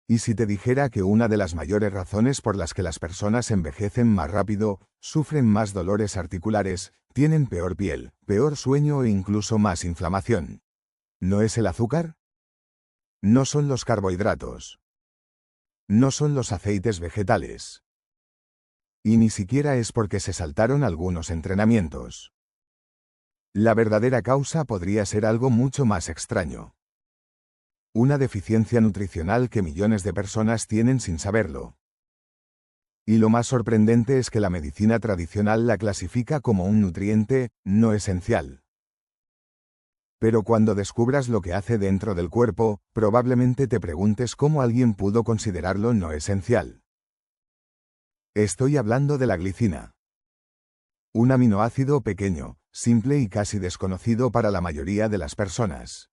¿Y si te dijera que una de las mayores razones por las que las personas envejecen más rápido, sufren más dolores articulares, tienen peor piel, peor sueño e incluso más inflamación? ¿No es el azúcar? No son los carbohidratos. No son los aceites vegetales. Y ni siquiera es porque se saltaron algunos entrenamientos. La verdadera causa podría ser algo mucho más extraño. Una deficiencia nutricional que millones de personas tienen sin saberlo. Y lo más sorprendente es que la medicina tradicional la clasifica como un nutriente no esencial. Pero cuando descubras lo que hace dentro del cuerpo, probablemente te preguntes cómo alguien pudo considerarlo no esencial. Estoy hablando de la glicina. Un aminoácido pequeño, simple y casi desconocido para la mayoría de las personas.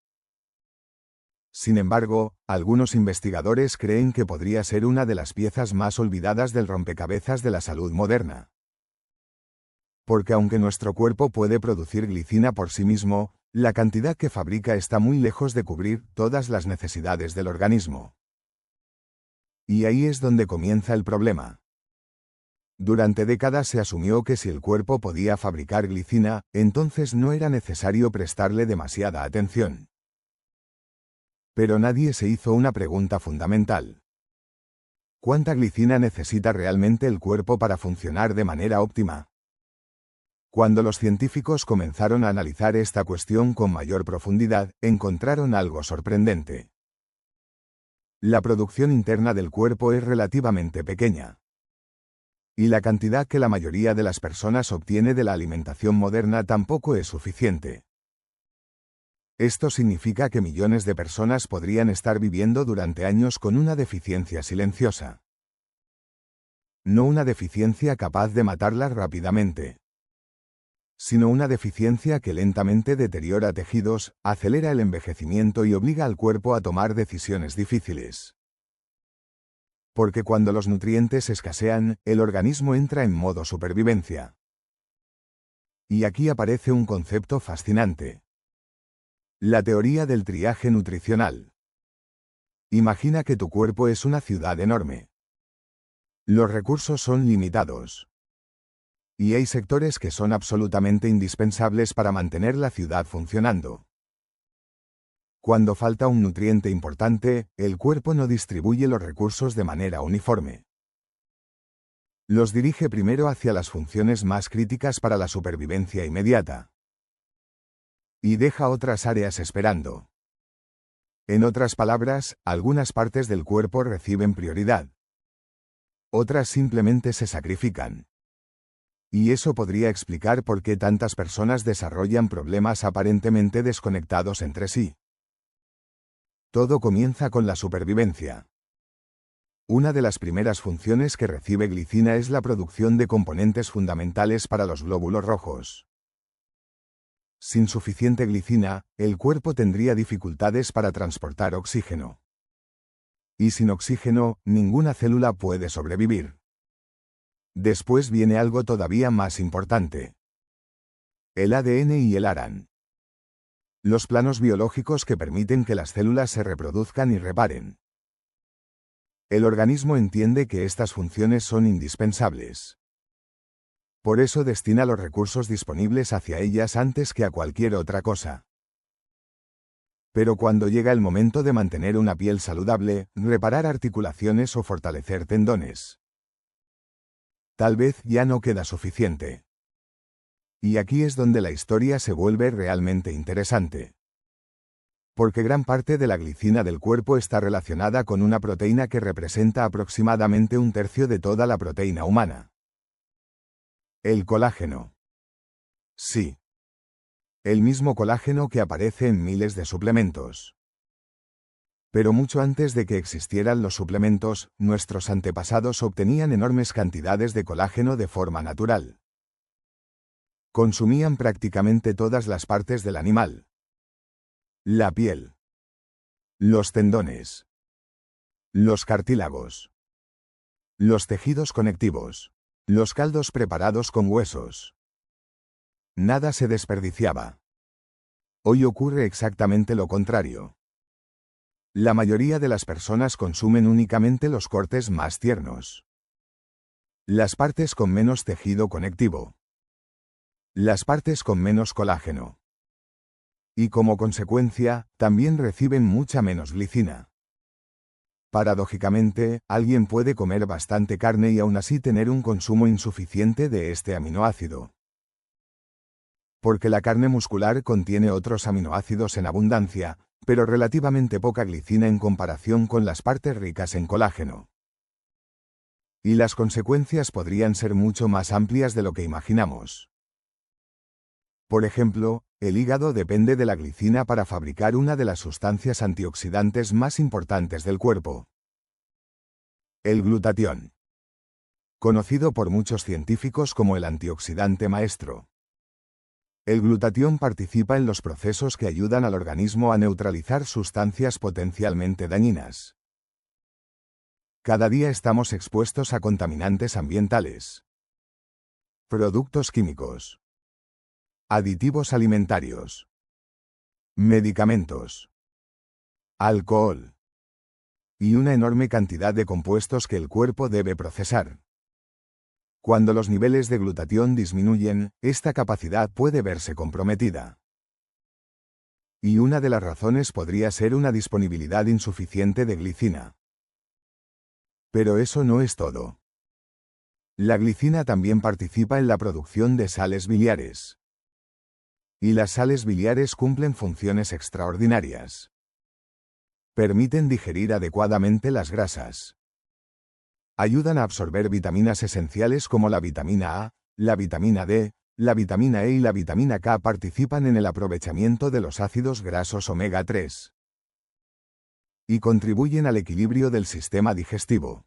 Sin embargo, algunos investigadores creen que podría ser una de las piezas más olvidadas del rompecabezas de la salud moderna. Porque aunque nuestro cuerpo puede producir glicina por sí mismo, la cantidad que fabrica está muy lejos de cubrir todas las necesidades del organismo. Y ahí es donde comienza el problema. Durante décadas se asumió que si el cuerpo podía fabricar glicina, entonces no era necesario prestarle demasiada atención. Pero nadie se hizo una pregunta fundamental. ¿Cuánta glicina necesita realmente el cuerpo para funcionar de manera óptima? Cuando los científicos comenzaron a analizar esta cuestión con mayor profundidad, encontraron algo sorprendente. La producción interna del cuerpo es relativamente pequeña. Y la cantidad que la mayoría de las personas obtiene de la alimentación moderna tampoco es suficiente. Esto significa que millones de personas podrían estar viviendo durante años con una deficiencia silenciosa. No una deficiencia capaz de matarlas rápidamente, sino una deficiencia que lentamente deteriora tejidos, acelera el envejecimiento y obliga al cuerpo a tomar decisiones difíciles. Porque cuando los nutrientes escasean, el organismo entra en modo supervivencia. Y aquí aparece un concepto fascinante. La teoría del triaje nutricional. Imagina que tu cuerpo es una ciudad enorme. Los recursos son limitados. Y hay sectores que son absolutamente indispensables para mantener la ciudad funcionando. Cuando falta un nutriente importante, el cuerpo no distribuye los recursos de manera uniforme. Los dirige primero hacia las funciones más críticas para la supervivencia inmediata. Y deja otras áreas esperando. En otras palabras, algunas partes del cuerpo reciben prioridad. Otras simplemente se sacrifican. Y eso podría explicar por qué tantas personas desarrollan problemas aparentemente desconectados entre sí. Todo comienza con la supervivencia. Una de las primeras funciones que recibe glicina es la producción de componentes fundamentales para los glóbulos rojos. Sin suficiente glicina, el cuerpo tendría dificultades para transportar oxígeno. Y sin oxígeno, ninguna célula puede sobrevivir. Después viene algo todavía más importante. El ADN y el ARAN. Los planos biológicos que permiten que las células se reproduzcan y reparen. El organismo entiende que estas funciones son indispensables. Por eso destina los recursos disponibles hacia ellas antes que a cualquier otra cosa. Pero cuando llega el momento de mantener una piel saludable, reparar articulaciones o fortalecer tendones, tal vez ya no queda suficiente. Y aquí es donde la historia se vuelve realmente interesante. Porque gran parte de la glicina del cuerpo está relacionada con una proteína que representa aproximadamente un tercio de toda la proteína humana. El colágeno. Sí. El mismo colágeno que aparece en miles de suplementos. Pero mucho antes de que existieran los suplementos, nuestros antepasados obtenían enormes cantidades de colágeno de forma natural. Consumían prácticamente todas las partes del animal. La piel. Los tendones. Los cartílagos. Los tejidos conectivos. Los caldos preparados con huesos. Nada se desperdiciaba. Hoy ocurre exactamente lo contrario. La mayoría de las personas consumen únicamente los cortes más tiernos. Las partes con menos tejido conectivo. Las partes con menos colágeno. Y como consecuencia, también reciben mucha menos glicina. Paradójicamente, alguien puede comer bastante carne y aún así tener un consumo insuficiente de este aminoácido. Porque la carne muscular contiene otros aminoácidos en abundancia, pero relativamente poca glicina en comparación con las partes ricas en colágeno. Y las consecuencias podrían ser mucho más amplias de lo que imaginamos. Por ejemplo, el hígado depende de la glicina para fabricar una de las sustancias antioxidantes más importantes del cuerpo. El glutatión. Conocido por muchos científicos como el antioxidante maestro. El glutatión participa en los procesos que ayudan al organismo a neutralizar sustancias potencialmente dañinas. Cada día estamos expuestos a contaminantes ambientales, productos químicos, aditivos alimentarios, medicamentos, alcohol y una enorme cantidad de compuestos que el cuerpo debe procesar. Cuando los niveles de glutatión disminuyen, esta capacidad puede verse comprometida. Y una de las razones podría ser una disponibilidad insuficiente de glicina. Pero eso no es todo. La glicina también participa en la producción de sales biliares. Y las sales biliares cumplen funciones extraordinarias. Permiten digerir adecuadamente las grasas. Ayudan a absorber vitaminas esenciales como la vitamina A, la vitamina D, la vitamina E y la vitamina K participan en el aprovechamiento de los ácidos grasos omega 3. Y contribuyen al equilibrio del sistema digestivo.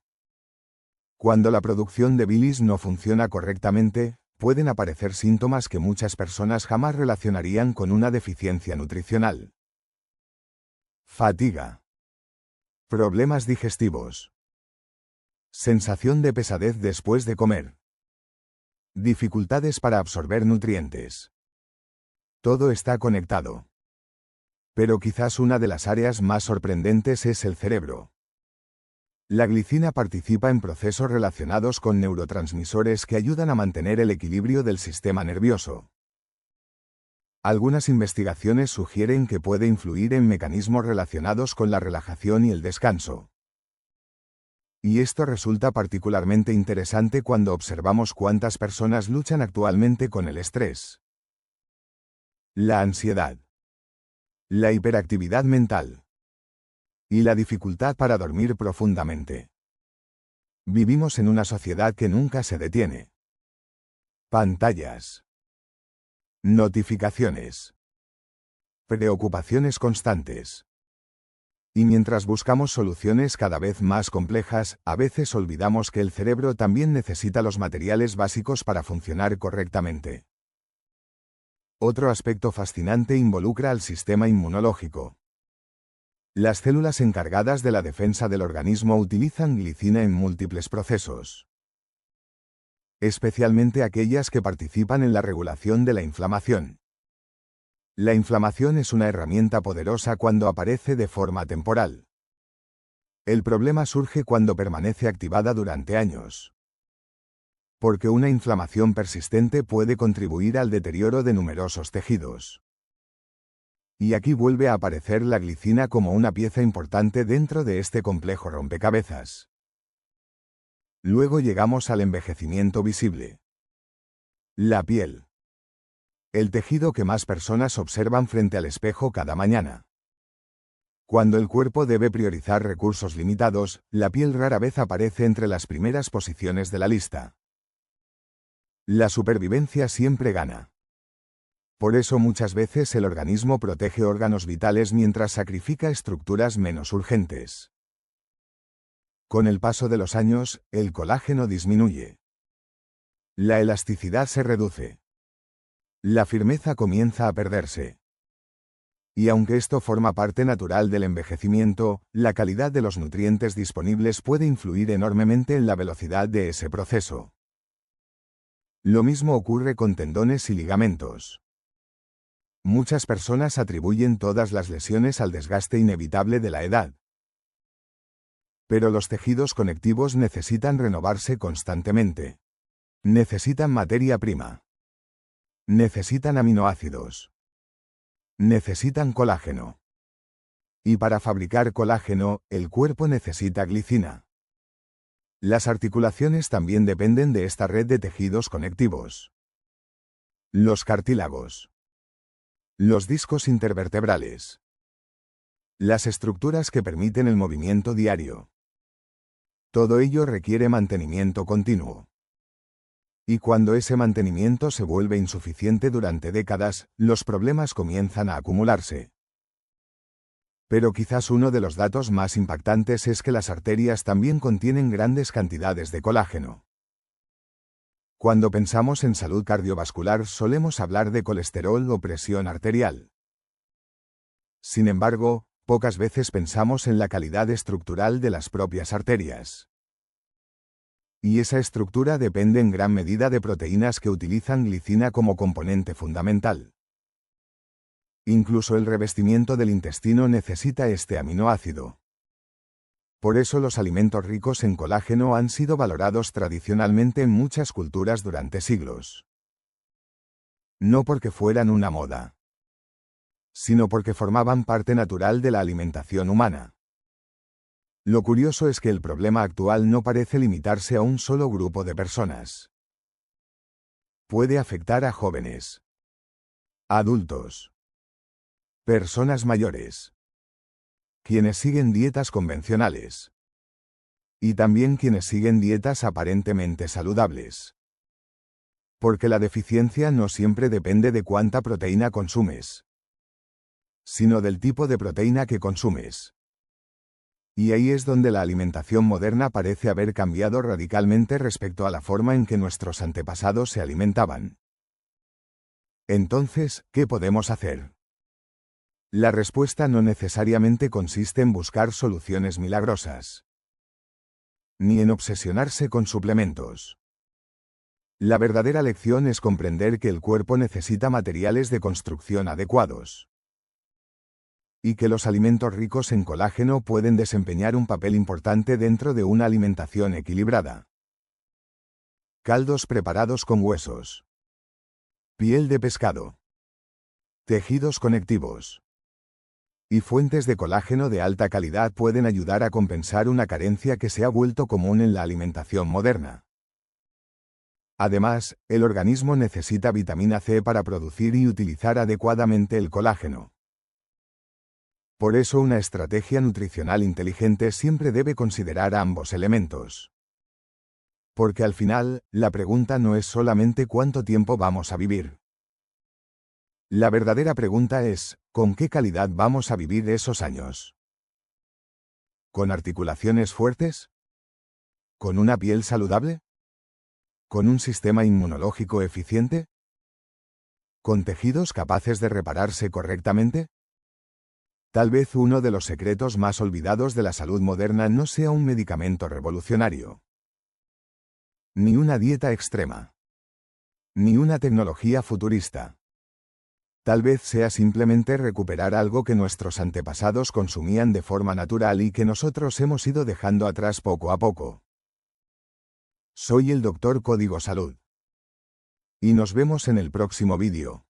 Cuando la producción de bilis no funciona correctamente, pueden aparecer síntomas que muchas personas jamás relacionarían con una deficiencia nutricional. Fatiga. Problemas digestivos. Sensación de pesadez después de comer. Dificultades para absorber nutrientes. Todo está conectado. Pero quizás una de las áreas más sorprendentes es el cerebro. La glicina participa en procesos relacionados con neurotransmisores que ayudan a mantener el equilibrio del sistema nervioso. Algunas investigaciones sugieren que puede influir en mecanismos relacionados con la relajación y el descanso. Y esto resulta particularmente interesante cuando observamos cuántas personas luchan actualmente con el estrés, la ansiedad, la hiperactividad mental y la dificultad para dormir profundamente. Vivimos en una sociedad que nunca se detiene. Pantallas, notificaciones, preocupaciones constantes. Y mientras buscamos soluciones cada vez más complejas, a veces olvidamos que el cerebro también necesita los materiales básicos para funcionar correctamente. Otro aspecto fascinante involucra al sistema inmunológico. Las células encargadas de la defensa del organismo utilizan glicina en múltiples procesos, especialmente aquellas que participan en la regulación de la inflamación. La inflamación es una herramienta poderosa cuando aparece de forma temporal. El problema surge cuando permanece activada durante años. Porque una inflamación persistente puede contribuir al deterioro de numerosos tejidos. Y aquí vuelve a aparecer la glicina como una pieza importante dentro de este complejo rompecabezas. Luego llegamos al envejecimiento visible. La piel. El tejido que más personas observan frente al espejo cada mañana. Cuando el cuerpo debe priorizar recursos limitados, la piel rara vez aparece entre las primeras posiciones de la lista. La supervivencia siempre gana. Por eso muchas veces el organismo protege órganos vitales mientras sacrifica estructuras menos urgentes. Con el paso de los años, el colágeno disminuye. La elasticidad se reduce. La firmeza comienza a perderse. Y aunque esto forma parte natural del envejecimiento, la calidad de los nutrientes disponibles puede influir enormemente en la velocidad de ese proceso. Lo mismo ocurre con tendones y ligamentos. Muchas personas atribuyen todas las lesiones al desgaste inevitable de la edad. Pero los tejidos conectivos necesitan renovarse constantemente. Necesitan materia prima. Necesitan aminoácidos. Necesitan colágeno. Y para fabricar colágeno, el cuerpo necesita glicina. Las articulaciones también dependen de esta red de tejidos conectivos. Los cartílagos. Los discos intervertebrales. Las estructuras que permiten el movimiento diario. Todo ello requiere mantenimiento continuo. Y cuando ese mantenimiento se vuelve insuficiente durante décadas, los problemas comienzan a acumularse. Pero quizás uno de los datos más impactantes es que las arterias también contienen grandes cantidades de colágeno. Cuando pensamos en salud cardiovascular solemos hablar de colesterol o presión arterial. Sin embargo, pocas veces pensamos en la calidad estructural de las propias arterias. Y esa estructura depende en gran medida de proteínas que utilizan glicina como componente fundamental. Incluso el revestimiento del intestino necesita este aminoácido. Por eso los alimentos ricos en colágeno han sido valorados tradicionalmente en muchas culturas durante siglos. No porque fueran una moda, sino porque formaban parte natural de la alimentación humana. Lo curioso es que el problema actual no parece limitarse a un solo grupo de personas. Puede afectar a jóvenes, adultos, personas mayores, quienes siguen dietas convencionales, y también quienes siguen dietas aparentemente saludables. Porque la deficiencia no siempre depende de cuánta proteína consumes, sino del tipo de proteína que consumes. Y ahí es donde la alimentación moderna parece haber cambiado radicalmente respecto a la forma en que nuestros antepasados se alimentaban. Entonces, ¿qué podemos hacer? La respuesta no necesariamente consiste en buscar soluciones milagrosas, ni en obsesionarse con suplementos. La verdadera lección es comprender que el cuerpo necesita materiales de construcción adecuados, y que los alimentos ricos en colágeno pueden desempeñar un papel importante dentro de una alimentación equilibrada. Caldos preparados con huesos, piel de pescado, tejidos conectivos y fuentes de colágeno de alta calidad pueden ayudar a compensar una carencia que se ha vuelto común en la alimentación moderna. Además, el organismo necesita vitamina C para producir y utilizar adecuadamente el colágeno. Por eso una estrategia nutricional inteligente siempre debe considerar ambos elementos. Porque al final, la pregunta no es solamente cuánto tiempo vamos a vivir. La verdadera pregunta es, ¿con qué calidad vamos a vivir esos años? ¿Con articulaciones fuertes? ¿Con una piel saludable? ¿Con un sistema inmunológico eficiente? ¿Con tejidos capaces de repararse correctamente? Tal vez uno de los secretos más olvidados de la salud moderna no sea un medicamento revolucionario, ni una dieta extrema, ni una tecnología futurista. Tal vez sea simplemente recuperar algo que nuestros antepasados consumían de forma natural y que nosotros hemos ido dejando atrás poco a poco. Soy el Dr. Código Salud. Y nos vemos en el próximo vídeo.